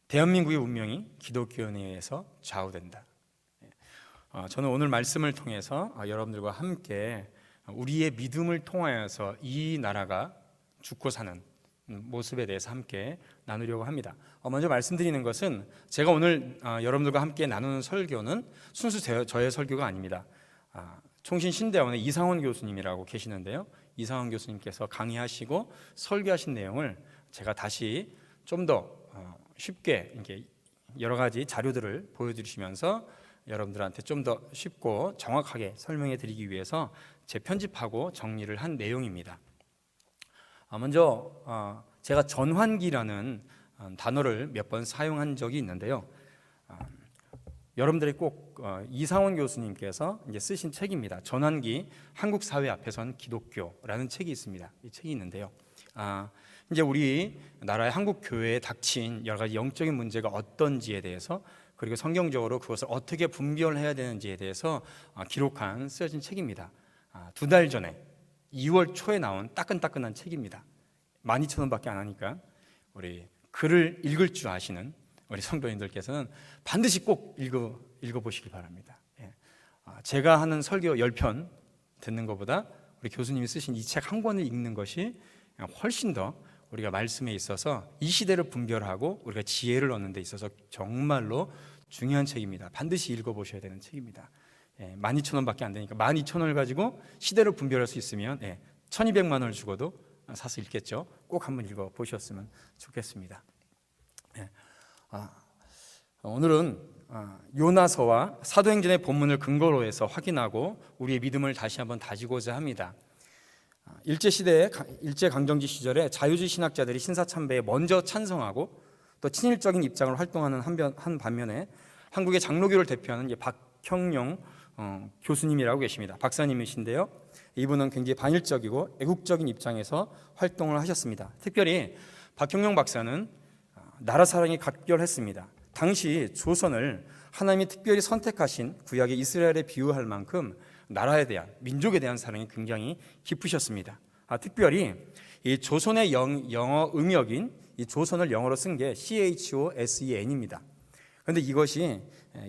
대한민국의 운명이 기독교에 의해서 좌우된다. 저는 오늘 말씀을 통해서 여러분들과 함께 우리의 믿음을 통하여서 이 나라가 죽고 사는 모습에 대해서 함께 나누려고 합니다. 먼저 말씀드리는 것은 제가 오늘 여러분들과 함께 나누는 설교는 순수 저의 설교가 아닙니다. 총신신대원의 이상원 교수님이라고 계시는데요, 이상원 교수님께서 강의하시고 설교하신 내용을 제가 다시 좀 더 쉽게 이렇게 여러 가지 자료들을 보여드리시면서 여러분들한테 좀 더 쉽고 정확하게 설명해 드리기 위해서 재편집하고 정리를 한 내용입니다. 먼저 제가 전환기라는 단어를 몇 번 사용한 적이 있는데요, 여러분들이 꼭 이상원 교수님께서 이제 쓰신 책입니다. 전환기 한국 사회 앞에선 기독교라는 책이 있습니다. 이 책이 있는데요, 이제 우리 나라의 한국 교회에 닥친 여러 가지 영적인 문제가 어떤지에 대해서, 그리고 성경적으로 그것을 어떻게 분별해야 되는지에 대해서 기록한 쓰여진 책입니다. 2달 전에 2월 초에 나온 따끈따끈한 책입니다. 12,000원밖에 안 하니까 우리 글을 읽을 줄 아시는 우리 성도님들께서는 반드시 꼭 읽어보시기 바랍니다. 제가 하는 설교 10편 듣는 것보다 우리 교수님이 쓰신 이 책 한 권을 읽는 것이 훨씬 더 우리가 말씀에 있어서 이 시대를 분별하고 우리가 지혜를 얻는 데 있어서 정말로 중요한 책입니다. 반드시 읽어보셔야 되는 책입니다. 12,000원밖에 안 되니까 12,000원을 가지고 시대를 분별할 수 있으면 1,200만 원을 주고도 사서 읽겠죠. 꼭 한번 읽어보셨으면 좋겠습니다. 오늘은 요나서와 사도행전의 본문을 근거로 해서 확인하고 우리의 믿음을 다시 한번 다지고자 합니다. 일제강점기 시절에 자유주의 신학자들이 신사참배에 먼저 찬성하고 또 친일적인 입장을 활동하는 한 반면에 한국의 장로교를 대표하는 박형룡 교수님이라고 계십니다. 박사님이신데요, 이분은 굉장히 반일적이고 애국적인 입장에서 활동을 하셨습니다. 특별히 박형룡 박사는 나라 사랑이 각별했습니다. 당시 조선을 하나님이 특별히 선택하신 구약의 이스라엘에 비유할 만큼 나라에 대한, 민족에 대한 사랑이 굉장히 깊으셨습니다. 특별히 이 조선의 영어 음역인 이 조선을 영어로 쓴 게 CHOSEN입니다. 그런데 이것이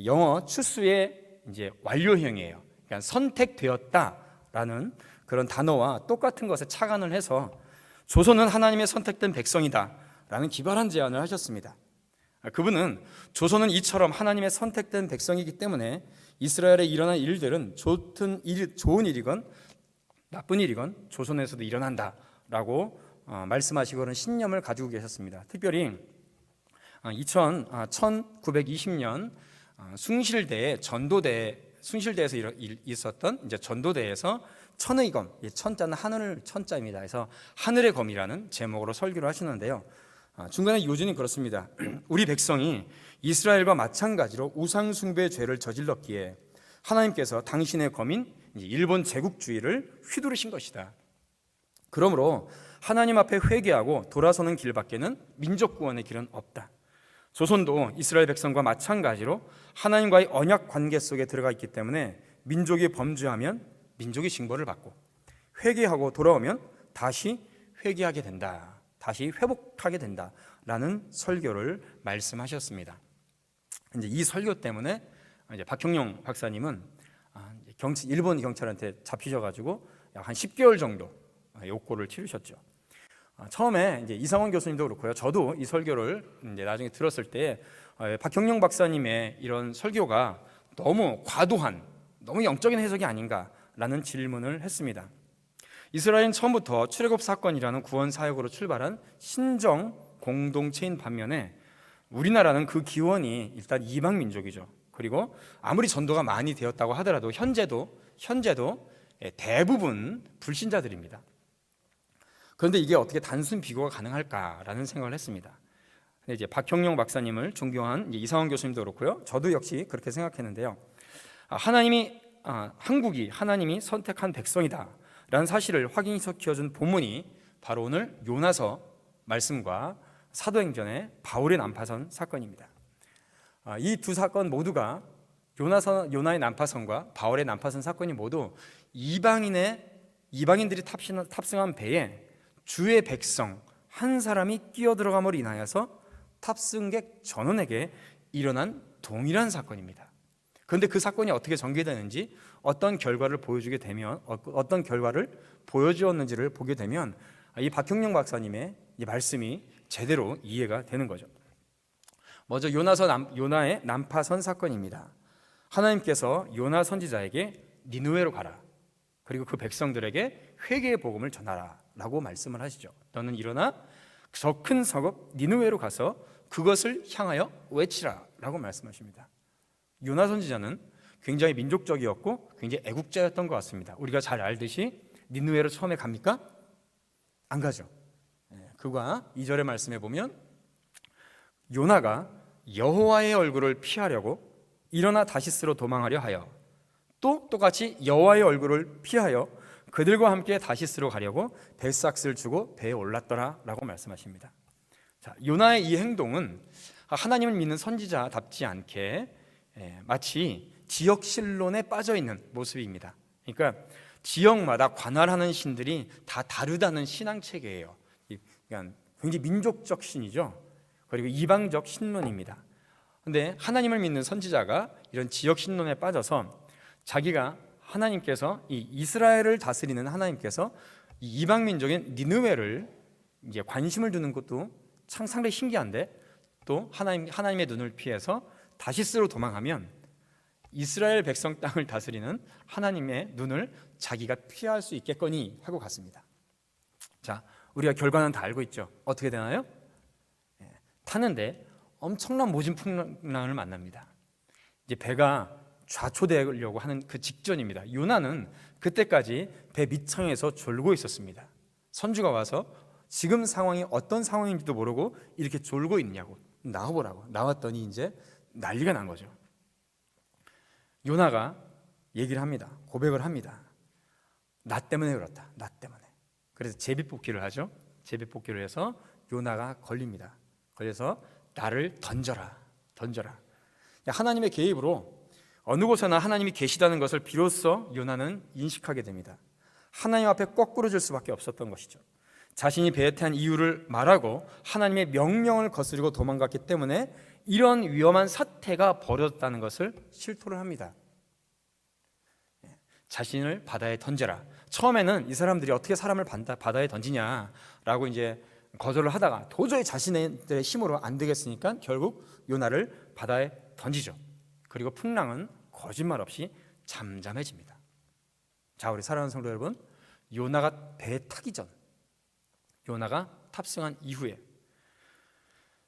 영어 추수의 이제 완료형이에요. 그러니까 선택되었다라는 그런 단어와 똑같은 것에 착안을 해서 조선은 하나님의 선택된 백성이다라는 기발한 제안을 하셨습니다. 그분은 조선은 이처럼 하나님의 선택된 백성이기 때문에 이스라엘에 일어난 일들은 좋은 일이건 나쁜 일이건 조선에서도 일어난다라고 말씀하시고 신념을 가지고 계셨습니다. 특별히 1920년 숭실대에서 있었던 이제 전도대에서 천의 검, 천자는 하늘 천자입니다. 그래서 하늘의 검이라는 제목으로 설교를 하시는데요, 중간에 요준이 그렇습니다. 우리 백성이 이스라엘과 마찬가지로 우상 숭배의 죄를 저질렀기에 하나님께서 당신의 검인 일본 제국주의를 휘두르신 것이다. 그러므로 하나님 앞에 회개하고 돌아서는 길밖에는 민족 구원의 길은 없다. 조선도 이스라엘 백성과 마찬가지로 하나님과의 언약 관계 속에 들어가 있기 때문에 민족이 범죄하면 민족이 징벌을 받고 회개하고 돌아오면 다시 회개하게 된다. 다시 회복하게 된다라는 설교를 말씀하셨습니다. 이제 이 설교 때문에 이제 박형룡 박사님은 일본 경찰한테 잡히셔가지고 약 한 10개월 정도 욕고를 치르셨죠. 처음에 이제 이상원 교수님도 그렇고요, 저도 이 설교를 이제 나중에 들었을 때 박형룡 박사님의 이런 설교가 너무 과도한, 너무 영적인 해석이 아닌가라는 질문을 했습니다. 이스라엘은 처음부터 출애굽 사건이라는 구원 사역으로 출발한 신정 공동체인 반면에 우리나라는 그 기원이 일단 이방 민족이죠. 그리고 아무리 전도가 많이 되었다고 하더라도 현재도 대부분 불신자들입니다. 그런데 이게 어떻게 단순 비교가 가능할까라는 생각을 했습니다. 근데 이제 박형룡 박사님을 존경한 이상원 교수님도 그렇고요, 저도 역시 그렇게 생각했는데요, 한국이 하나님이 선택한 백성이다 라는 사실을 확인시켜준 본문이 바로 오늘 요나서 말씀과 사도행전의 바울의 난파선 사건입니다. 이 두 사건 모두가 요나의 난파선과 바울의 난파선 사건이 모두 이방인들이 탑승한 배에 주의 백성 한 사람이 끼어들어감으로 인하여서 탑승객 전원에게 일어난 동일한 사건입니다. 그런데 그 사건이 어떻게 전개되는지, 어떤 결과를 보여주게 되면, 어떤 결과를 보여주었는지를 보게 되면 이 박형령 박사님의 이 말씀이 제대로 이해가 되는 거죠. 먼저 요나의 난파선 사건입니다. 하나님께서 요나 선지자에게 니느웨로 가라, 그리고 그 백성들에게 회개의 복음을 전하라 라고 말씀을 하시죠. 너는 일어나 저 큰 성읍 니느웨로 가서 그것을 향하여 외치라 라고 말씀하십니다. 요나 선지자는 굉장히 민족적이었고 굉장히 애국자였던 것 같습니다. 우리가 잘 알듯이 니느웨로 처음에 갑니까? 안 가죠. 그가 2절의 말씀에 보면 요나가 여호와의 얼굴을 피하려고 일어나 다시스로 도망하려 하여 또 똑같이 여호와의 얼굴을 피하여 그들과 함께 다시스로 가려고 벨삭스를 주고 배에 올랐더라 라고 말씀하십니다. 자, 요나의 이 행동은 하나님을 믿는 선지자답지 않게 마치 지역 신론에 빠져 있는 모습입니다. 그러니까 지역마다 관할하는 신들이 다 다르다는 신앙 체계예요. 그러니까 굉장히 민족적 신이죠. 그리고 이방적 신론입니다. 그런데 하나님을 믿는 선지자가 이런 지역 신론에 빠져서 자기가 하나님께서 이 이스라엘을 다스리는 하나님께서 이 이방 민족인 니느웨를 이제 관심을 두는 것도 참 상당히 신기한데, 또 하나님의 눈을 피해서 다시스로 도망하면 이스라엘 백성 땅을 다스리는 하나님의 눈을 자기가 피할 수 있겠거니 하고 갔습니다. 자, 우리가 결과는 다 알고 있죠. 어떻게 되나요? 타는데 엄청난 모진 풍랑을 만납니다. 이제 배가 좌초되려고 하는 그 직전입니다. 요나는 그때까지 배 밑창에서 졸고 있었습니다. 선주가 와서 지금 상황이 어떤 상황인지도 모르고 이렇게 졸고 있냐고 나와보라고 나왔더니 이제 난리가 난 거죠. 요나가 얘기를 합니다. 고백을 합니다. 나 때문에 그렇다. 나 때문에. 그래서 제비뽑기를 하죠. 제비뽑기를 해서 요나가 걸립니다. 그래서 나를 던져라. 하나님의 개입으로 어느 곳에나 하나님이 계시다는 것을 비로소 요나는 인식하게 됩니다. 하나님 앞에 거꾸로질 수밖에 없었던 것이죠. 자신이 배에 탄 이유를 말하고 하나님의 명령을 거스르고 도망갔기 때문에 이런 위험한 사태가 벌어졌다는 것을 실토를 합니다. 자신을 바다에 던져라. 처음에는 이 사람들이 어떻게 사람을 바다에 던지냐라고 이제 거절을 하다가 도저히 자신들의 힘으로 안 되겠으니까 결국 요나를 바다에 던지죠. 그리고 풍랑은 거짓말 없이 잠잠해집니다. 자, 우리 사랑하는 성도 여러분, 요나가 배에 타기 전, 요나가 탑승한 이후에,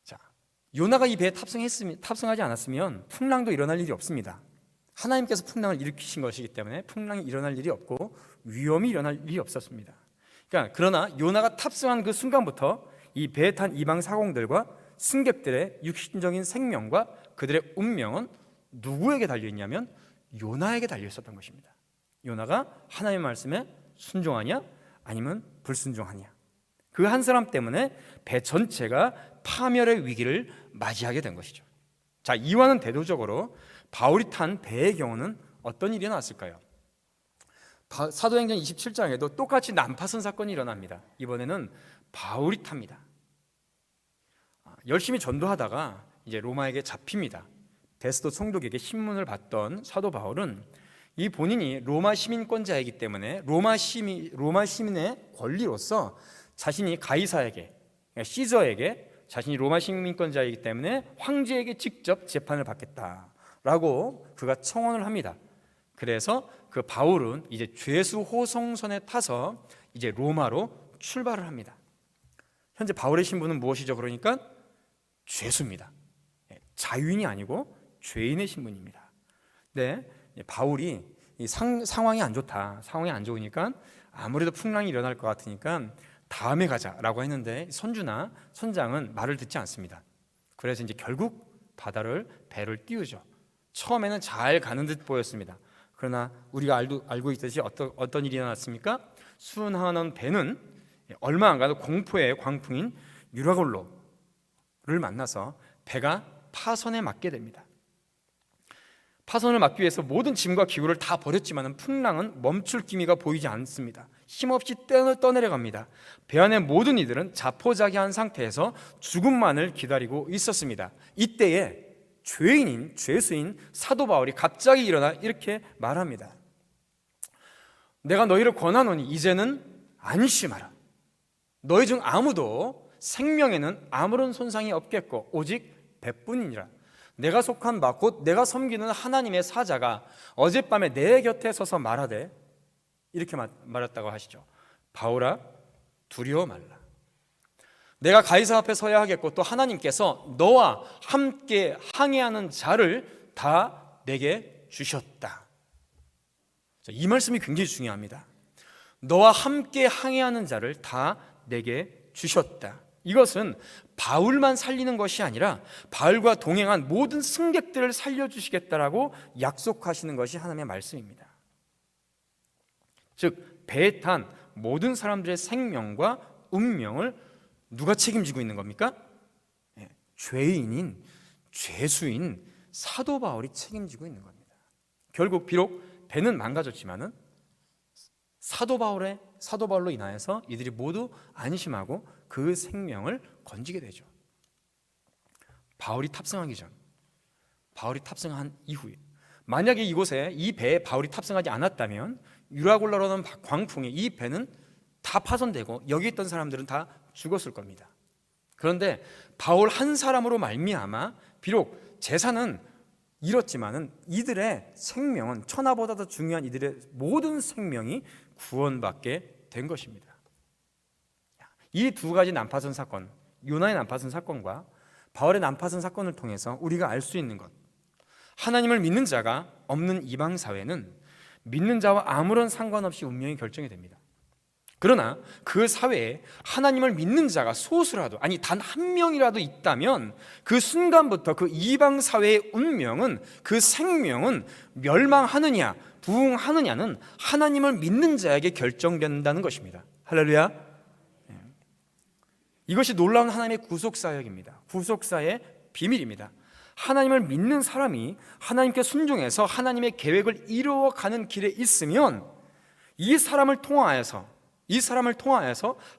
자, 요나가 이 배에 탑승하지 않았으면 풍랑도 일어날 일이 없습니다. 하나님께서 풍랑을 일으키신 것이기 때문에 풍랑이 일어날 일이 없고 위험이 일어날 일이 없었습니다. 그러나 요나가 탑승한 그 순간부터 이 배에 탄 이방 사공들과 승객들의 육신적인 생명과 그들의 운명은 누구에게 달려있냐면 요나에게 달려있었던 것입니다. 요나가 하나님의 말씀에 순종하냐 아니면 불순종하냐, 그 한 사람 때문에 배 전체가 파멸의 위기를 맞이하게 된 것이죠. 자, 이와는 대조적으로 바울이 탄 배의 경우는 어떤 일이 나왔을까요? 사도행전 27장에도 똑같이 난파선 사건이 일어납니다. 이번에는 바울이 탑니다. 열심히 전도하다가 이제 로마에게 잡힙니다. 베스도 총독에게 신문을 받던 사도 바울은 이 본인이 로마 시민권자이기 때문에 로마 시민의 권리로서 자신이 가이사에게, 시저에게, 자신이 로마 시민권자이기 때문에 황제에게 직접 재판을 받겠다라고 그가 청원을 합니다. 그래서 그 바울은 이제 죄수 호송선에 타서 이제 로마로 출발을 합니다. 현재 바울의 신분은 무엇이죠? 그러니까 죄수입니다. 자유인이 아니고 죄인의 신분입니다. 네, 바울이 상황이 안 좋다. 상황이 안 좋으니까 아무래도 풍랑이 일어날 것 같으니까 다음에 가자라고 했는데 선주나 선장은 말을 듣지 않습니다. 그래서 이제 결국 배를 띄우죠. 처음에는 잘 가는 듯 보였습니다. 그러나 우리가 알고 있듯이 어떤 일이 일어났습니까? 순항하는 배는 얼마 안 가도 공포의 광풍인 유라굴로를 만나서 배가 파선에 맞게 됩니다. 파손을 막기 위해서 모든 짐과 기구를 다 버렸지만 풍랑은 멈출 기미가 보이지 않습니다. 힘없이 떠내려갑니다. 배 안의 모든 이들은 자포자기한 상태에서 죽음만을 기다리고 있었습니다. 이때에 죄수인 사도 바울이 갑자기 일어나 이렇게 말합니다. 내가 너희를 권하노니 이제는 안심하라. 너희 중 아무도 생명에는 아무런 손상이 없겠고 오직 배뿐이니라. 내가 속한 바 곧 내가 섬기는 하나님의 사자가 어젯밤에 내 곁에 서서 말하되, 이렇게 말했다고 하시죠. 바울아, 두려워 말라. 내가 가이사 앞에 서야 하겠고 또 하나님께서 너와 함께 항해하는 자를 다 내게 주셨다. 이 말씀이 굉장히 중요합니다. 너와 함께 항해하는 자를 다 내게 주셨다. 이것은 바울만 살리는 것이 아니라 바울과 동행한 모든 승객들을 살려주시겠다라고 약속하시는 것이 하나님의 말씀입니다. 즉 배에 탄 모든 사람들의 생명과 운명을 누가 책임지고 있는 겁니까? 죄수인 사도 바울이 책임지고 있는 겁니다. 결국 비록 배는 망가졌지만은 사도 바울로 인하여서 이들이 모두 안심하고 그 생명을 건지게 되죠. 바울이 탑승하기 전, 바울이 탑승한 이후에, 만약에 이곳에 이 배에 바울이 탑승하지 않았다면 유라굴라라는 광풍에 이 배는 다 파손되고 여기 있던 사람들은 다 죽었을 겁니다. 그런데 바울 한 사람으로 말미암아 비록 재산은 잃었지만은 이들의 생명은, 천하보다 더 중요한 이들의 모든 생명이 구원받게 된 것입니다. 이 두 가지 난파선 사건, 요나의 난파선 사건과 바울의 난파선 사건을 통해서 우리가 알 수 있는 것, 하나님을 믿는 자가 없는 이방 사회는 믿는 자와 아무런 상관없이 운명이 결정이 됩니다. 그러나 그 사회에 하나님을 믿는 자가 소수라도, 아니 단 한 명이라도 있다면 그 순간부터 그 이방 사회의 운명은, 그 생명은 멸망하느냐 부흥하느냐는 하나님을 믿는 자에게 결정된다는 것입니다. 할렐루야. 이것이 놀라운 하나님의 구속사역입니다. 구속사의 비밀입니다. 하나님을 믿는 사람이 하나님께 순종해서 하나님의 계획을 이루어가는 길에 있으면 이 사람을 통하여서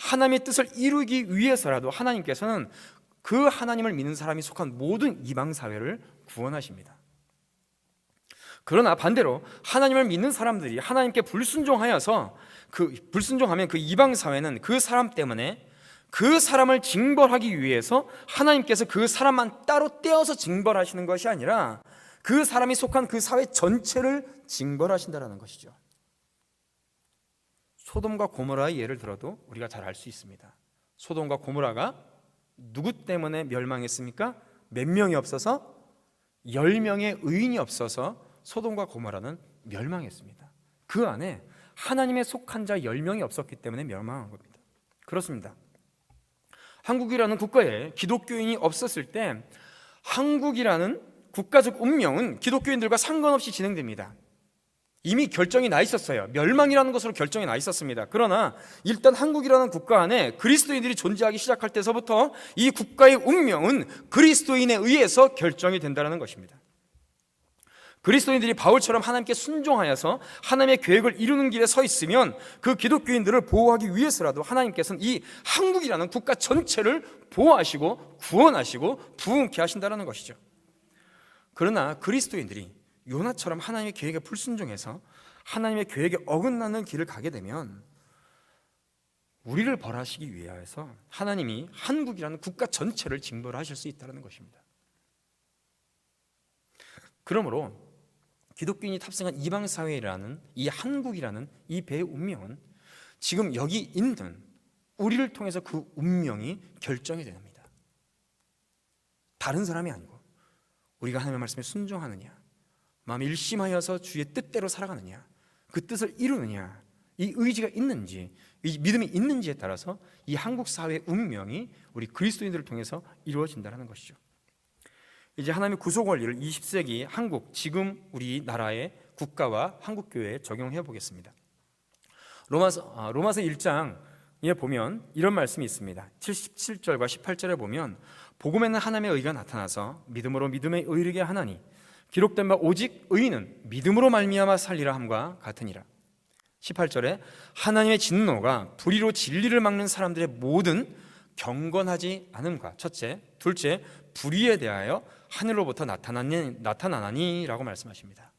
하나님의 뜻을 이루기 위해서라도 하나님께서는 그 하나님을 믿는 사람이 속한 모든 이방 사회를 구원하십니다. 그러나 반대로 하나님을 믿는 사람들이 하나님께 불순종하면 그 이방 사회는 그 사람 때문에 그 사람을 징벌하기 위해서 하나님께서 그 사람만 따로 떼어서 징벌하시는 것이 아니라 그 사람이 속한 그 사회 전체를 징벌하신다는 것이죠. 소돔과 고모라의 예를 들어도 우리가 잘 알 수 있습니다. 소돔과 고모라가 누구 때문에 멸망했습니까? 몇 명이 없어서? 10명의 의인이 없어서 소돔과 고모라는 멸망했습니다. 그 안에 하나님의 속한 자 10명이 없었기 때문에 멸망한 겁니다. 그렇습니다. 한국이라는 국가에 기독교인이 없었을 때 한국이라는 국가적 운명은 기독교인들과 상관없이 진행됩니다. 이미 결정이 나 있었어요. 멸망이라는 것으로 결정이 나 있었습니다. 그러나 일단 한국이라는 국가 안에 그리스도인들이 존재하기 시작할 때서부터 이 국가의 운명은 그리스도인에 의해서 결정이 된다는 것입니다. 그리스도인들이 바울처럼 하나님께 순종하여서 하나님의 계획을 이루는 길에 서 있으면 그 기독교인들을 보호하기 위해서라도 하나님께서는 이 한국이라는 국가 전체를 보호하시고 구원하시고 부흥케 하신다는 것이죠. 그러나 그리스도인들이 요나처럼 하나님의 계획에 불순종해서 하나님의 계획에 어긋나는 길을 가게 되면 우리를 벌하시기 위하여서 하나님이 한국이라는 국가 전체를 징벌하실 수 있다는 것입니다. 그러므로 기독교인이 탑승한 이방사회라는 이 한국이라는 이 배의 운명은 지금 여기 있는 우리를 통해서 그 운명이 결정이 됩니다. 다른 사람이 아니고 우리가 하나님의 말씀에 순종하느냐, 마음에 일심하여서 주의 뜻대로 살아가느냐, 그 뜻을 이루느냐, 이 의지가 있는지, 이 믿음이 있는지에 따라서 이 한국 사회의 운명이 우리 그리스도인들을 통해서 이루어진다는 것이죠. 이제 하나님의 구속 원리를 20세기 한국, 지금 우리나라의 국가와 한국교회에 적용해 보겠습니다. 로마서 1장에 보면 이런 말씀이 있습니다. 77절과 18절에 보면 복음에는 하나님의 의가 나타나서 믿음으로 믿음에 이르게 하나니 기록된 바 오직 의인은 믿음으로 말미암아 살리라 함과 같으니라. 18절에 하나님의 진노가 불의로 진리를 막는 사람들의 모든 경건하지 않음과 첫째, 둘째, 불의에 대하여 하늘로부터 나타나니라고 말씀하십니다.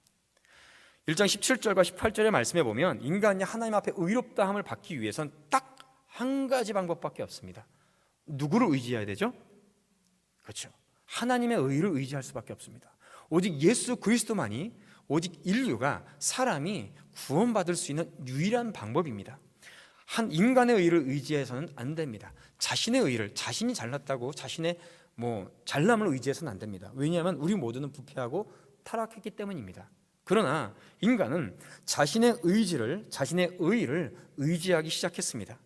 1장 17절과 18절의 말씀에 보면 인간이 하나님 앞에 의롭다함을 받기 위해선 딱 한 가지 방법밖에 없습니다. 누구를 의지해야 되죠? 그렇죠. 하나님의 의를 의지할 수밖에 없습니다. 오직 예수 그리스도만이, 오직 인류가, 사람이 구원받을 수 있는 유일한 방법입니다. 한 인간의 의를 의지해서는 안 됩니다. 자신의 의를, 자신이 잘났다고 자신의 잘남을 의지해서는 안 됩니다. 왜냐하면 우리 모두는 부패하고 타락했기 때문입니다. 그러나 인간은 자신의 의지를, 자신의 의를 의지하기 시작했습니다.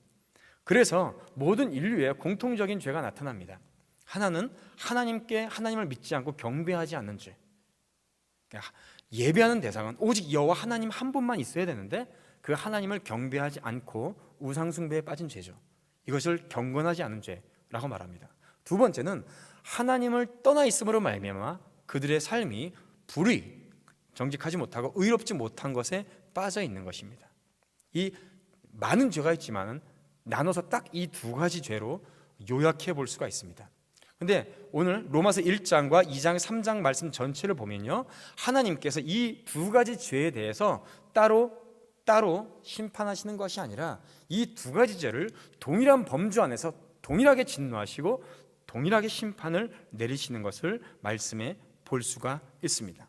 그래서 모든 인류의 공통적인 죄가 나타납니다. 하나는 하나님을 믿지 않고 경배하지 않는 죄. 예배하는 대상은 오직 여호와 하나님 한 분만 있어야 되는데 그 하나님을 경배하지 않고 우상숭배에 빠진 죄죠. 이것을 경건하지 않은 죄라고 말합니다. 두 번째는 하나님을 떠나 있음으로 말미암아 그들의 삶이 불의, 정직하지 못하고 의롭지 못한 것에 빠져 있는 것입니다. 이 많은 죄가 있지만 나눠서 딱 이 두 가지 죄로 요약해 볼 수가 있습니다. 근데 오늘 로마서 1장과 2장, 3장 말씀 전체를 보면요, 하나님께서 이 두 가지 죄에 대해서 따로 심판하시는 것이 아니라 이 두 가지 죄를 동일한 범주 안에서 동일하게 진노하시고 동일하게 심판을 내리시는 것을 말씀에 볼 수가 있습니다.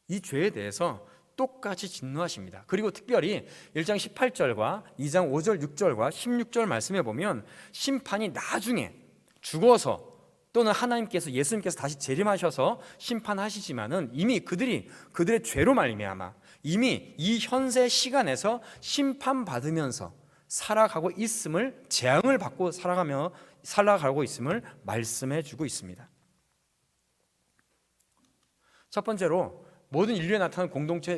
이 죄에 대해서 똑같이 진노하십니다. 그리고 특별히 1장 18절과 2장 5절, 6절과 16절 말씀에 보면 심판이 나중에 죽어서 또는 하나님께서, 예수님께서 다시 재림하셔서 심판하시지만은 이미 그들의 죄로 말미암아 이미 이 현세 시간에서 심판받으면서 살아가고 있음을, 재앙을 받고 살아가고 있음을 말씀해 주고 있습니다. 첫 번째로 모든 인류에 나타나는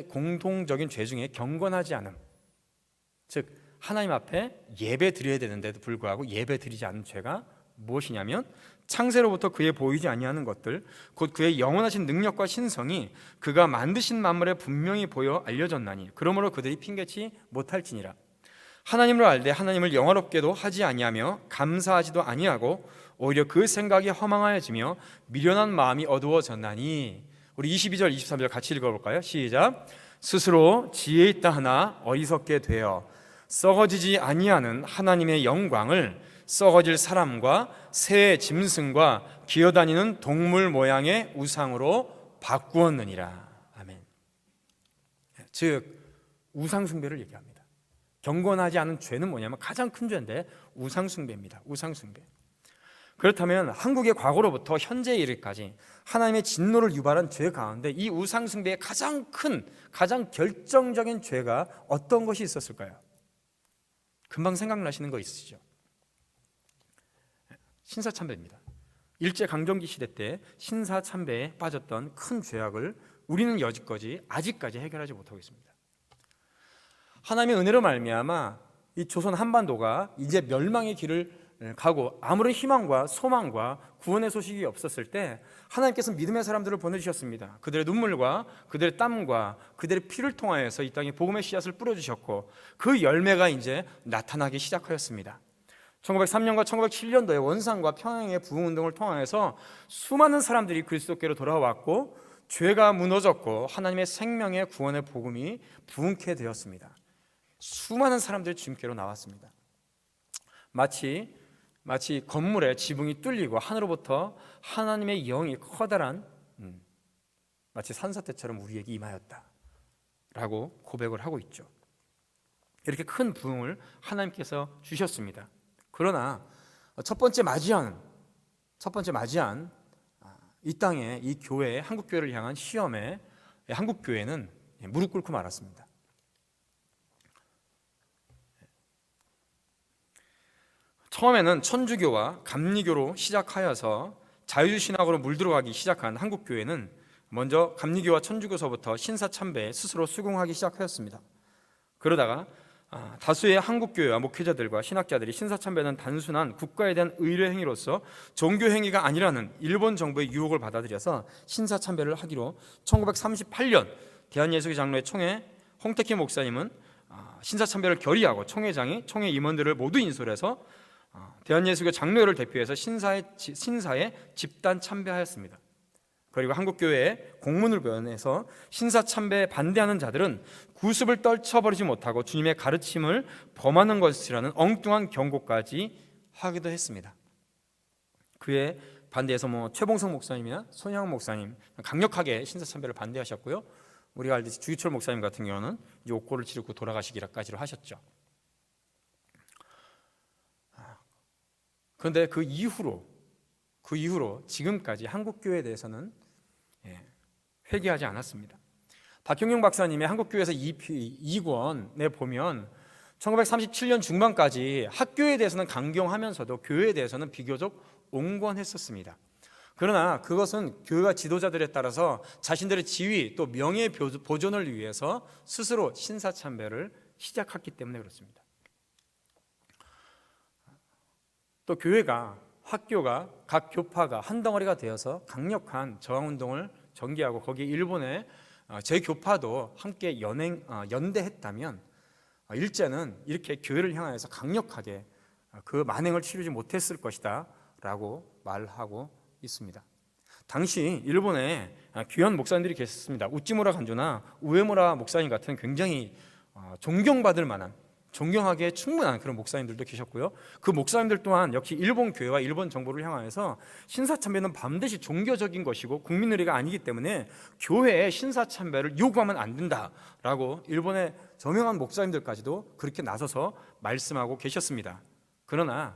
공동적인 죄 중에 경건하지 않음, 즉 하나님 앞에 예배 드려야 되는데도 불구하고 예배 드리지 않는 죄가 무엇이냐면 창세로부터 그의 보이지 아니하는 것들, 곧 그의 영원하신 능력과 신성이 그가 만드신 만물에 분명히 보여 알려졌나니 그러므로 그들이 핑계치 못할지니라. 하나님을 알되 하나님을 영화롭게도 하지 아니하며 감사하지도 아니하고 오히려 그 생각이 허망하여지며 미련한 마음이 어두워졌나니. 우리 22절 23절 같이 읽어볼까요? 시작. 스스로 지혜 있다 하나 어리석게 되어 썩어지지 아니하는 하나님의 영광을 썩어질 사람과 새의 짐승과 기어다니는 동물 모양의 우상으로 바꾸었느니라. 아멘. 즉 우상숭배를 얘기합니다. 경건하지 않은 죄는 뭐냐면 가장 큰 죄인데 우상숭배입니다. 우상숭배. 그렇다면 한국의 과거로부터 현재에 이르기까지 하나님의 진노를 유발한 죄 가운데 이 우상숭배의 가장 큰, 가장 결정적인 죄가 어떤 것이 있었을까요? 금방 생각나시는 거 있으시죠? 신사참배입니다. 일제강점기 시대 때 신사참배에 빠졌던 큰 죄악을 우리는 여지까지 아직까지 해결하지 못하고 있습니다. 하나님의 은혜로 말미암아 이 조선 한반도가 이제 멸망의 길을 가고 아무런 희망과 소망과 구원의 소식이 없었을 때 하나님께서 믿음의 사람들을 보내주셨습니다. 그들의 눈물과 그들의 땀과 그들의 피를 통하여서 이 땅에 복음의 씨앗을 뿌려주셨고 그 열매가 이제 나타나기 시작하였습니다. 1903년과 1907년도에 원산과 평양의 부흥운동을 통하여서 수많은 사람들이 그리스도께로 돌아왔고 죄가 무너졌고 하나님의 생명의 구원의 복음이 부흥케 되었습니다. 수많은 사람들이 주님께로 나왔습니다. 마치 건물의 지붕이 뚫리고 하늘로부터 하나님의 영이 커다란 마치 산사태처럼 우리에게 임하였다라고 고백을 하고 있죠. 이렇게 큰 부흥을 하나님께서 주셨습니다. 그러나 첫 번째 맞이한 이 땅에 이 교회, 한국 교회를 향한 시험에 한국 교회는 무릎 꿇고 말았습니다. 처음에는 천주교와 감리교로 시작하여서 자유신학으로 물들어가기 시작한 한국 교회는 먼저 감리교와 천주교서부터 신사참배에 스스로 수긍하기 시작하였습니다. 그러다가 다수의 한국교회와 목회자들과 신학자들이 신사참배는 단순한 국가에 대한 의뢰 행위로서 종교 행위가 아니라는 일본 정부의 유혹을 받아들여서 신사참배를 하기로 1938년 대한예수교 장로회 총회 홍택희 목사님은 신사참배를 결의하고 총회장이 총회 임원들을 모두 인솔해서 대한예수교 장로회를 대표해서 신사에 집단 참배하였습니다. 그리고 한국교회에 공문을 보내서 신사참배에 반대하는 자들은 구습을 떨쳐버리지 못하고 주님의 가르침을 범하는 것이라는 엉뚱한 경고까지 하기도 했습니다. 그에 반대해서 최봉성 목사님이나 손양원 목사님 강력하게 신사참배를 반대하셨고요. 우리가 알듯이 주기철 목사님 같은 경우는 옥고를 치르고 돌아가시기까지로 하셨죠. 그런데 그 이후로 지금까지 한국교회에 대해서는 회개하지 않았습니다. 박형용 박사님의 한국교회에서 2권에 보면 1937년 중반까지 학교에 대해서는 강경하면서도 교회에 대해서는 비교적 온건했었습니다. 그러나 그것은 교회와 지도자들에 따라서 자신들의 지위 또 명예 보존을 위해서 스스로 신사참배를 시작했기 때문에 그렇습니다. 또 교회가, 학교가, 각 교파가 한 덩어리가 되어서 강력한 저항운동을 전개하고 거기에 일본의 제 교파도 함께 연대했다면 일제는 이렇게 교회를 향해서 강력하게 그 만행을 치르지 못했을 것이다 라고 말하고 있습니다. 당시 일본에 귀한 목사님들이 계셨습니다. 우찌무라 간조나 우에무라 목사님 같은 굉장히 존경받을 만한, 존경하기에 충분한 그런 목사님들도 계셨고요. 그 목사님들 또한 역시 일본 교회와 일본 정부를 향하여서 신사참배는 반드시 종교적인 것이고 국민 의례가 아니기 때문에 교회에 신사참배를 요구하면 안 된다라고 일본의 저명한 목사님들까지도 그렇게 나서서 말씀하고 계셨습니다. 그러나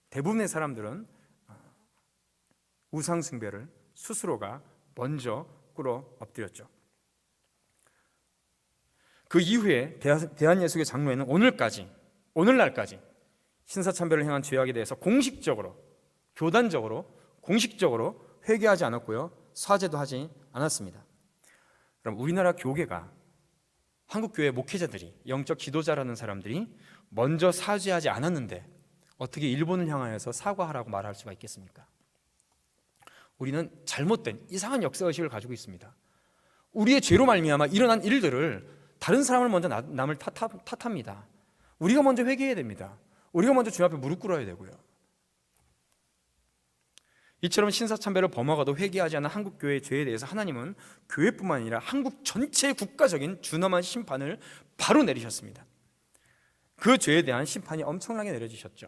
대부분의 사람들은 우상숭배를 스스로가 먼저 꿇어 엎드렸죠. 그 이후에 대한예수교 장로회는 오늘날까지 신사참배를 향한 죄악에 대해서 공식적으로, 교단적으로, 공식적으로 회개하지 않았고요, 사죄도 하지 않았습니다. 그럼 우리나라 교계가, 한국교회 목회자들이, 영적 지도자라는 사람들이 먼저 사죄하지 않았는데 어떻게 일본을 향하여서 사과하라고 말할 수가 있겠습니까? 우리는 잘못된 이상한 역사의식을 가지고 있습니다. 우리의 죄로 말미암아 일어난 일들을 다른 사람을 먼저 남을 탓합니다. 우리가 먼저 회개해야 됩니다. 우리가 먼저 주님 앞에 무릎 꿇어야 되고요. 이처럼 신사참배를 범하고도 회개하지 않은 한국교회의 죄에 대해서 하나님은 교회뿐만 아니라 한국 전체의 국가적인 준엄한 심판을 바로 내리셨습니다. 그 죄에 대한 심판이 엄청나게 내려지셨죠.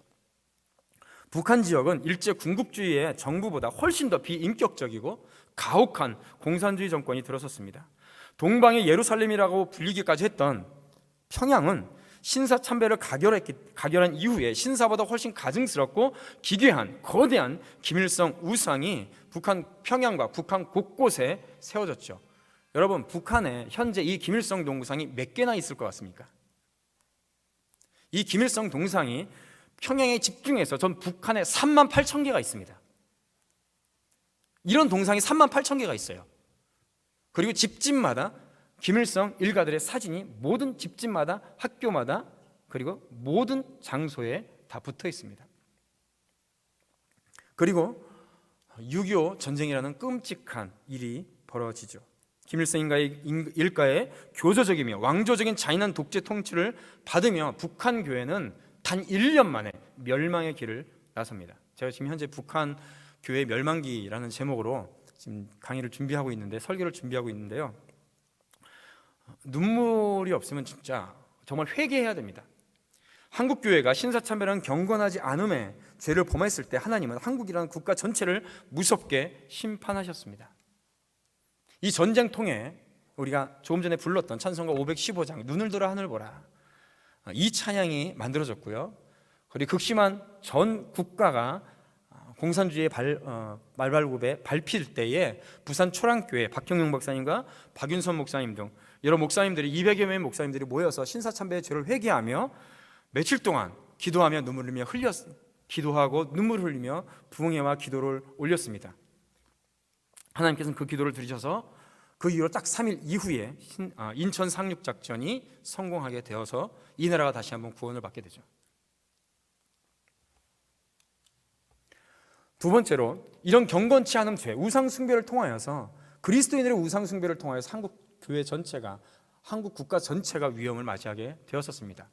북한 지역은 일제 군국주의의 정부보다 훨씬 더 비인격적이고 가혹한 공산주의 정권이 들어섰습니다. 동방의 예루살렘이라고 불리기까지 했던 평양은 신사참배를 가결한 이후에 신사보다 훨씬 가증스럽고 기괴한 거대한 김일성 우상이 북한 평양과 북한 곳곳에 세워졌죠. 여러분, 북한에 현재 이 김일성 동상이 몇 개나 있을 것 같습니까? 이 김일성 동상이 평양에 집중해서 전 북한에 38,000개가 있습니다. 이런 동상이 38,000개가 있어요. 그리고 집집마다 김일성 일가들의 사진이 모든 집집마다, 학교마다, 그리고 모든 장소에 다 붙어 있습니다. 그리고 6.25 전쟁이라는 끔찍한 일이 벌어지죠. 김일성 일가의 교조적이며 왕조적인 잔인한 독재 통치를 받으며 북한 교회는 단 1년 만에 멸망의 길을 나섭니다. 제가 지금 현재 북한 교회 멸망기라는 제목으로 지금 강의를 준비하고 있는데, 설교를 준비하고 있는데요, 눈물이 없으면 진짜 정말 회개해야 됩니다. 한국 교회가 신사참배라는 경건하지 않음의 죄를 범했을 때 하나님은 한국이라는 국가 전체를 무섭게 심판하셨습니다. 이 전쟁통에 우리가 조금 전에 불렀던 찬송가 515장 눈을 들어 하늘 보라, 이 찬양이 만들어졌고요. 그리고 극심한 전 국가가 공산주의의 말발굽에 밟힐 때에 부산 초랑교회 박형용 박사님과 박윤선 목사님 등 여러 목사님들이 200여 명의 목사님들이 모여서 신사참배의 죄를 회개하며 며칠 동안 기도하며 눈물을 흘리며 기도하고 눈물을 흘리며 부흥회와 기도를 올렸습니다. 하나님께서는 그 기도를 들으셔서 그 이후로 딱 3일 이후에 인천 상륙작전이 성공하게 되어서 이 나라가 다시 한번 구원을 받게 되죠. 두 번째로, 이런 경건치 않은 죄, 우상 숭배를 통하여서, 그리스도인들의 우상 숭배를 통하여서 한국 교회 전체가, 한국 국가 전체가 위험을 맞이하게 되었었습니다.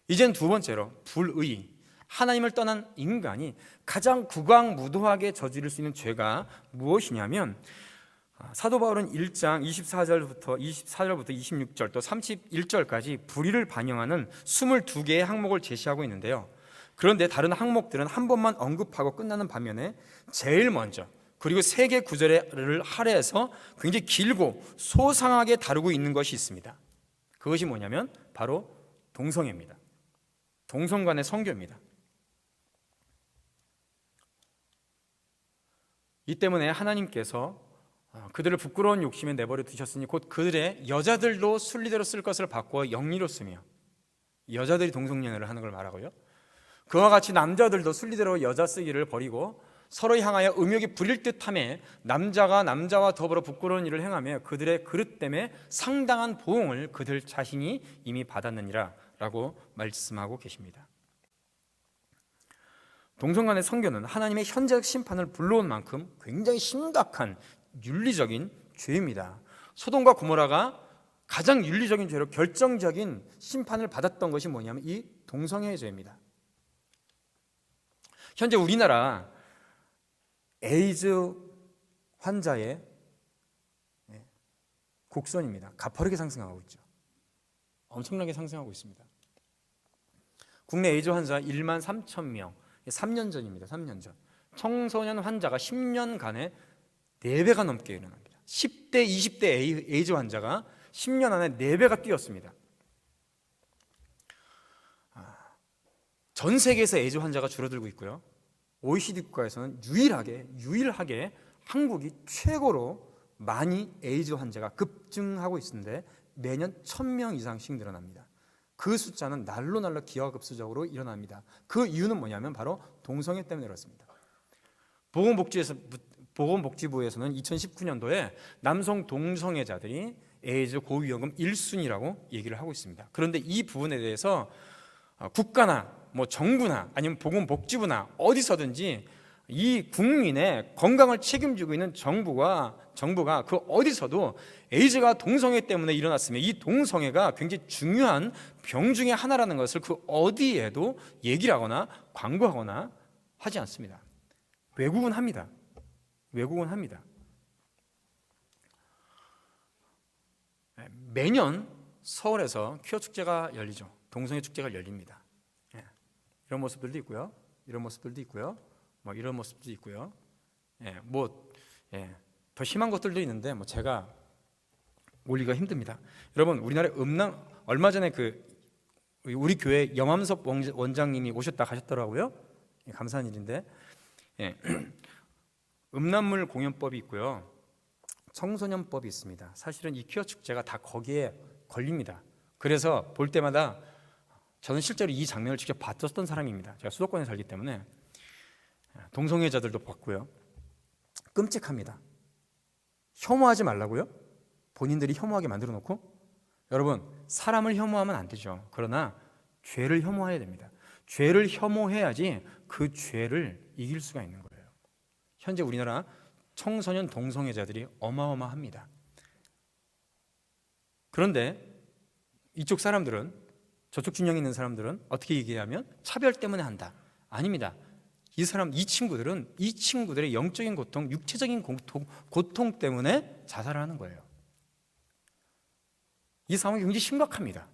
이젠 두 번째로, 불의, 하나님을 떠난 인간이 가장 극악무도하게 저지를 수 있는 죄가 무엇이냐면, 사도 바울은 1장 24절부터 26절 또 31절까지 불의를 반영하는 22개의 항목을 제시하고 있는데요. 그런데 다른 항목들은 한 번만 언급하고 끝나는 반면에 제일 먼저, 그리고 3개 구절을 할애해서 굉장히 길고 소상하게 다루고 있는 것이 있습니다. 그것이 뭐냐면 바로 동성애입니다. 동성 간의 성교입니다. 이 때문에 하나님께서 그들을 부끄러운 욕심에 내버려 두셨으니 곧 그들의 여자들도 순리대로 쓸 것을 바꾸어 영리로 쓰며, 여자들이 동성연애를 하는 걸 말하고요, 그와 같이 남자들도 순리대로 여자 쓰기를 버리고 서로 향하여 음욕이 부릴 듯하며 남자가 남자와 더불어 부끄러운 일을 행하며 그들의 그릇 때문에 상당한 보응을 그들 자신이 이미 받았느니라 라고 말씀하고 계십니다. 동성 간의 성교는 하나님의 현재적 심판을 불러온 만큼 굉장히 심각한 윤리적인 죄입니다. 소돔과 고모라가 가장 윤리적인 죄로 결정적인 심판을 받았던 것이 뭐냐면 이 동성애의 죄입니다. 현재 우리나라 에이즈 환자의 곡선입니다. 가파르게 상승하고 있죠. 엄청나게 상승하고 있습니다. 국내 에이즈 환자 1만 3천 명, 3년 전입니다. 3년 전. 청소년 환자가 10년간에 4배가 넘게 일어납니다. 10대, 20대 에이즈 환자가 10년 안에 4배가 뛰었습니다. 전 세계에서 에이즈 환자가 줄어들고 있고요. OECD 국가에서는 유일하게 한국이 최고로 많이 에이즈 환자가 급증하고 있는데 매년 1,000명 이상씩 늘어납니다. 그 숫자는 날로 기하급수적으로 일어납니다. 그 이유는 뭐냐면 바로 동성애 때문에 그렇습니다. 보건복지부에서는 2019년도에 남성 동성애자들이 에이즈 고위험군 1순위라고 얘기를 하고 있습니다. 그런데 이 부분에 대해서 국가나 정부나 아니면 보건복지부나 어디서든지 이 국민의 건강을 책임지고 있는 정부가 그 어디서도 에이즈가 동성애 때문에 일어났으며 이 동성애가 굉장히 중요한 병 중에 하나라는 것을 그 어디에도 얘기를 하거나 광고하거나 하지 않습니다. 외국은 합니다. 매년 서울에서 퀴어 축제가 열리죠. 동성애 축제가 열립니다. 이런 모습들도 있고요. 이런 모습들도 있고요. 더 심한 것들도 있는데 제가 올리기가 힘듭니다. 여러분, 우리나라에 얼마 전에 우리 교회 영암섭 원장님이 오셨다 가셨더라고요. 감사한 일인데, 음란물 공연법이 있고요, 청소년법이 있습니다. 사실은 이 퀴어 축제가 다 거기에 걸립니다. 그래서 볼 때마다 저는 실제로 이 장면을 직접 봤었던 사람입니다. 제가 수도권에 살기 때문에 동성애자들도 봤고요. 끔찍합니다. 혐오하지 말라고요? 본인들이 혐오하게 만들어 놓고? 여러분, 사람을 혐오하면 안 되죠. 그러나 죄를 혐오해야 됩니다. 죄를 혐오해야지 그 죄를 이길 수가 있는 거예요. 현재 우리나라 청소년 동성애자들이 어마어마합니다. 그런데 이쪽 사람들은, 저쪽 진영에 있는 사람들은 어떻게 얘기하면 차별 때문에 한다. 아닙니다. 이 친구들의 영적인 고통, 육체적인 고통 때문에 자살을 하는 거예요. 이 상황이 굉장히 심각합니다.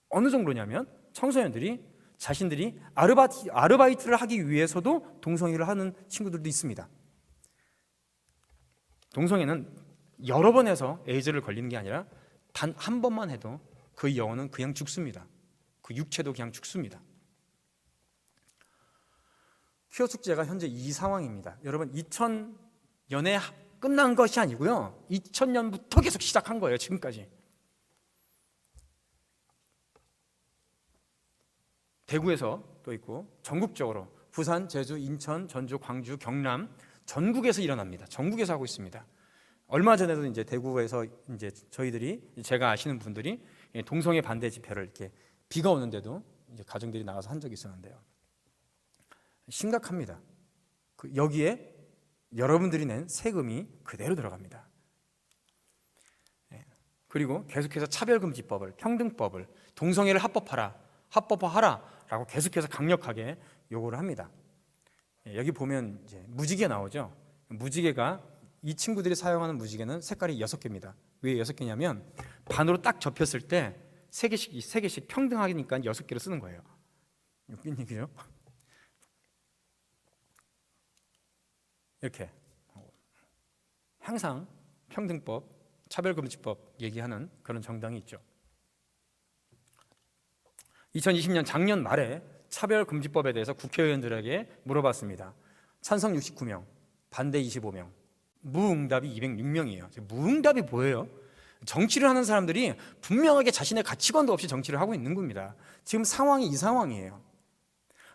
어느 정도냐면 청소년들이 자신들이 아르바이트를 하기 위해서도 동성애를 하는 친구들도 있습니다. 동성애는 여러 번 해서 에이즈를 걸리는 게 아니라 단 한 번만 해도 그 영혼은 그냥 죽습니다. 그 육체도 그냥 죽습니다. 퀴어 축제가 현재 이 상황입니다. 여러분, 2000년에 끝난 것이 아니고요, 2000년부터 계속 시작한 거예요. 지금까지. 대구에서 또 있고 전국적으로 부산, 제주, 인천, 전주, 광주, 경남 전국에서 일어납니다. 전국에서 하고 있습니다. 얼마 전에도 이제 대구에서 이제 저희들이 제가 아시는 분들이 동성애 반대 집회를 이렇게 비가 오는데도 이제 가정들이 나가서 한 적이 있었는데요. 심각합니다. 여기에 여러분들이 낸 세금이 그대로 들어갑니다. 그리고 계속해서 차별금지법을, 평등법을, 동성애를 합법화하라라고 계속해서 강력하게 요구를 합니다. 여기 보면 이제 무지개 나오죠. 무지개가 이 친구들이 사용하는 무지개는 색깔이 6개입니다. 왜 6개냐면 반으로 딱 접혔을 때 3개씩 평등하니까 6개로 쓰는 거예요. 웃긴 얘기죠? 이렇게 항상 평등법, 차별금지법 얘기하는 그런 정당이 있죠. 2020년 작년 말에 차별금지법에 대해서 국회의원들에게 물어봤습니다. 찬성 69명, 반대 25명, 무응답이 206명이에요. 무응답이 뭐예요? 정치를 하는 사람들이 분명하게 자신의 가치관도 없이 정치를 하고 있는 겁니다. 지금 상황이 이 상황이에요.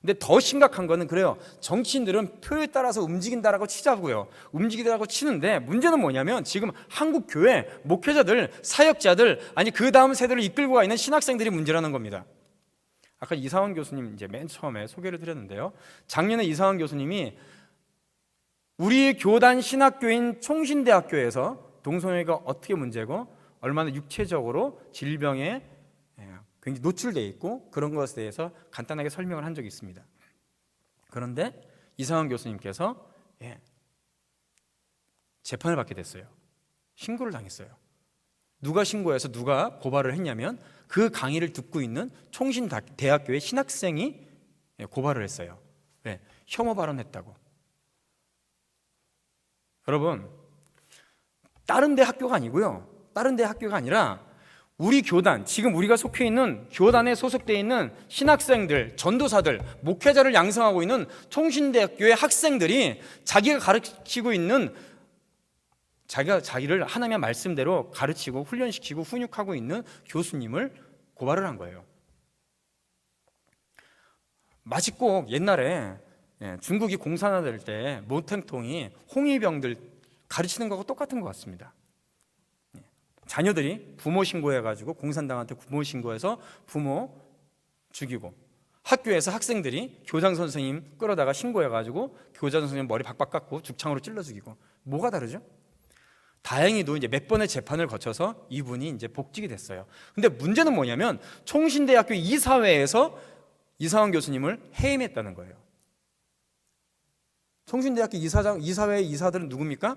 근데 더 심각한 거는 그래요. 정치인들은 표에 따라서 움직인다라고 치자고요. 움직이다라고 치는데 문제는 뭐냐면 지금 한국 교회 목회자들, 사역자들, 아니 그 다음 세대를 이끌고 가 있는 신학생들이 문제라는 겁니다. 아까 이상원 교수님 이제 맨 처음에 소개를 드렸는데요. 작년에 이상원 교수님이 우리 교단 신학교인 총신대학교에서 동성애가 어떻게 문제고 얼마나 육체적으로 질병에 굉장히 노출되어 있고 그런 것에 대해서 간단하게 설명을 한 적이 있습니다. 그런데 이상원 교수님께서 재판을 받게 됐어요. 신고를 당했어요. 누가 신고해서 누가 고발을 했냐면 그 강의를 듣고 있는 총신대학교의 신학생이 고발을 했어요. 왜? 혐오 발언했다고. 여러분, 다른 데 학교가 아니고요. 다른 데 학교가 아니라 우리 교단, 지금 우리가 속해 있는 교단에 소속되어 있는 신학생들, 전도사들, 목회자를 양성하고 있는 총신대학교의 학생들이 자기가 가르치고 있는 자기를 하나님의 말씀대로 가르치고 훈련시키고 훈육하고 있는 교수님을 고발을 한 거예요. 마치 꼭 옛날에 중국이 공산화될 때 모탱통이 홍위병들 가르치는 거하고 똑같은 것 같습니다. 자녀들이 부모 신고해가지고 공산당한테 부모 신고해서 부모 죽이고 학교에서 학생들이 교장 선생님 끌어다가 신고해가지고 교장 선생님 머리 박박 깎고 죽창으로 찔러 죽이고 뭐가 다르죠? 다행히도 이제 몇 번의 재판을 거쳐서 이분이 이제 복직이 됐어요. 근데 문제는 뭐냐면 총신대학교 이사회에서 이상원 교수님을 해임했다는 거예요. 총신대학교 이사회 이사들은 누굽니까?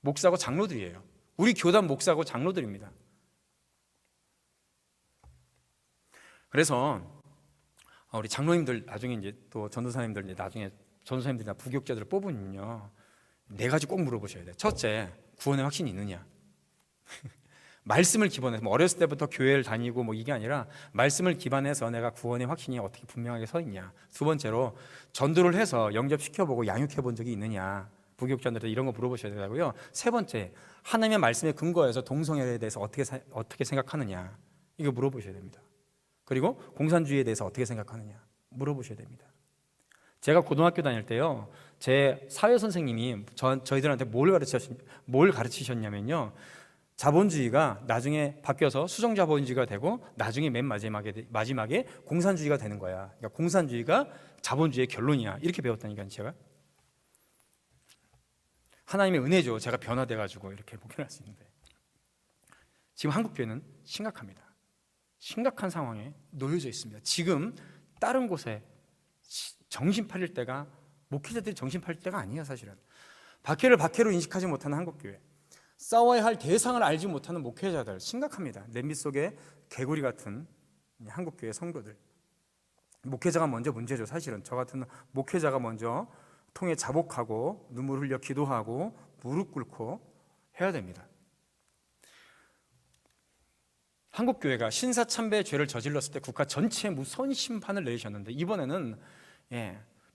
목사고 장로들이에요. 우리 교단 목사고 장로들입니다. 그래서 우리 장로님들 나중에 이제 또 전도사님들 이제 나중에 전도사님들이나 부교육자들을 뽑으면요 4가지 꼭 물어보셔야 돼요. 첫째, 구원의 확신이 있느냐? 말씀을 기반해서 뭐 어렸을 때부터 교회를 다니고 뭐 이게 아니라 말씀을 기반해서 내가 구원의 확신이 어떻게 분명하게 서 있냐. 두 번째로 전도를 해서 영접시켜보고 양육해본 적이 있느냐. 부교육자들한테 이런 거 물어보셔야 되고요. 세 번째, 하나님의 말씀에 근거해서 동성애에 대해서 어떻게 생각하느냐. 이거 물어보셔야 됩니다. 그리고 공산주의에 대해서 어떻게 생각하느냐 물어보셔야 됩니다. 제가 고등학교 다닐 때요, 제 사회 선생님이 저희들한테 뭘 가르치셨냐면요, 자본주의가 나중에 바뀌어서 수정자본주의가 되고 나중에 맨 마지막에 공산주의가 되는 거야. 그러니까 공산주의가 자본주의의 결론이야. 이렇게 배웠다니까요. 제가 하나님의 은혜죠. 제가 변화돼가지고 이렇게 목회를 할 수 있는데 지금 한국교회는 심각합니다. 심각한 상황에 놓여져 있습니다. 지금 다른 곳에 정신 팔릴 때가, 목회자들이 정신 팔릴 때가 아니에요. 사실은 박해를 박해로 인식하지 못하는 한국교회, 싸워야 할 대상을 알지 못하는 목회자들 심각합니다. 냄비 속에 개구리 같은 한국교회 성도들. 목회자가 먼저 문제죠. 사실은 저 같은 목회자가 먼저 통에 자복하고 눈물 흘려 기도하고 무릎 꿇고 해야 됩니다. 한국교회가 신사참배의 죄를 저질렀을 때 국가 전체에 무서운 심판을 내리셨는데 이번에는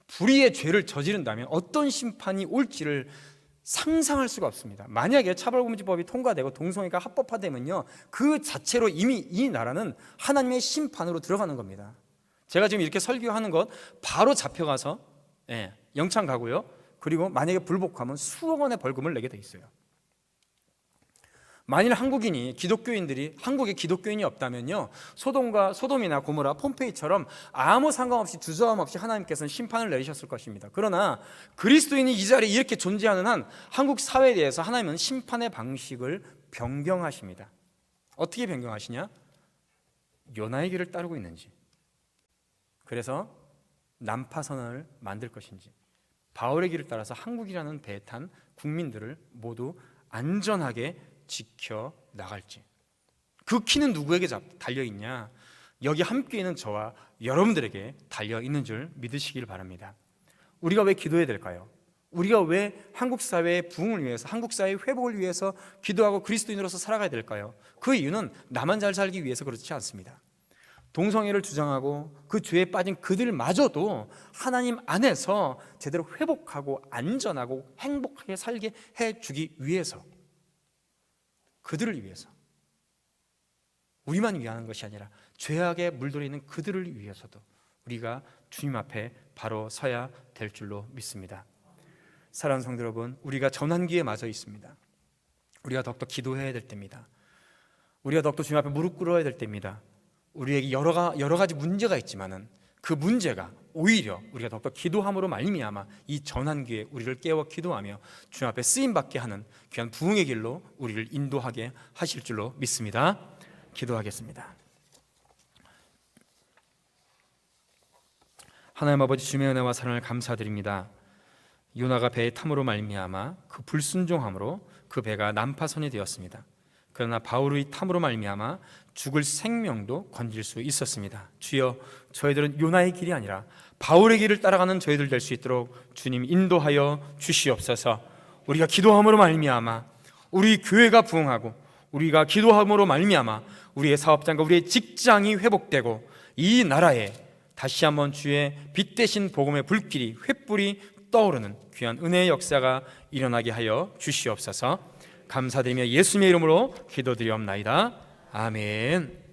불의의 죄를 저지른다면 어떤 심판이 올지를 상상할 수가 없습니다. 만약에 차별금지법이 통과되고 동성애가 합법화되면요, 그 자체로 이미 이 나라는 하나님의 심판으로 들어가는 겁니다. 제가 지금 이렇게 설교하는 것 바로 잡혀가서 영창 가고요. 그리고 만약에 불복하면 수억 원의 벌금을 내게 돼 있어요. 만일 기독교인들이 한국에 기독교인이 없다면요, 소돔이나 고모라, 폼페이처럼 아무 상관없이 주저함 없이 하나님께서는 심판을 내리셨을 것입니다. 그러나 그리스도인이 이 자리에 이렇게 존재하는 한 한국 사회에 대해서 하나님은 심판의 방식을 변경하십니다. 어떻게 변경하시냐? 요나의 길을 따르고 있는지, 그래서 난파선언을 만들 것인지, 바울의 길을 따라서 한국이라는 배에 탄 국민들을 모두 안전하게 지켜 나갈지, 그 키는 누구에게 달려있냐? 여기 함께 있는 저와 여러분들에게 달려있는 줄 믿으시길 바랍니다. 우리가 왜 기도해야 될까요? 우리가 왜 한국 사회의 부흥을 위해서, 한국 사회의 회복을 위해서 기도하고 그리스도인으로서 살아가야 될까요? 그 이유는 나만 잘 살기 위해서 그렇지 않습니다. 동성애를 주장하고 그 죄에 빠진 그들마저도 하나님 안에서 제대로 회복하고 안전하고 행복하게 살게 해주기 위해서, 그들을 위해서, 우리만 위하는 것이 아니라 죄악에 물들어 있는 그들을 위해서도 우리가 주님 앞에 바로 서야 될 줄로 믿습니다. 사랑하는 성도 여러분, 우리가 전환기에 맞아 있습니다. 우리가 더욱더 기도해야 될 때입니다. 우리가 더욱더 주님 앞에 무릎 꿇어야 될 때입니다. 우리에게 여러 가지 문제가 있지만은 그 문제가 오히려 우리가 더욱더 기도함으로 말미암아 이 전환기에 우리를 깨워 기도하며 주님 앞에 쓰임받게 하는 귀한 부흥의 길로 우리를 인도하게 하실 줄로 믿습니다. 기도하겠습니다. 하나님 아버지, 주님의 은혜와 사랑을 감사드립니다. 요나가 배에 탐으로 말미암아 그 불순종함으로 그 배가 난파선이 되었습니다. 그러나 바울의 탐으로 말미암아 죽을 생명도 건질 수 있었습니다. 주여, 저희들은 요나의 길이 아니라 바울의 길을 따라가는 저희들 될 수 있도록 주님 인도하여 주시옵소서. 우리가 기도함으로 말미암아 우리 교회가 부흥하고, 우리가 기도함으로 말미암아 우리의 사업장과 우리의 직장이 회복되고, 이 나라에 다시 한번 주의 빛 대신 복음의 불길이, 횃불이 떠오르는 귀한 은혜의 역사가 일어나게 하여 주시옵소서. 감사드리며 예수님의 이름으로 기도드리옵나이다. 아멘.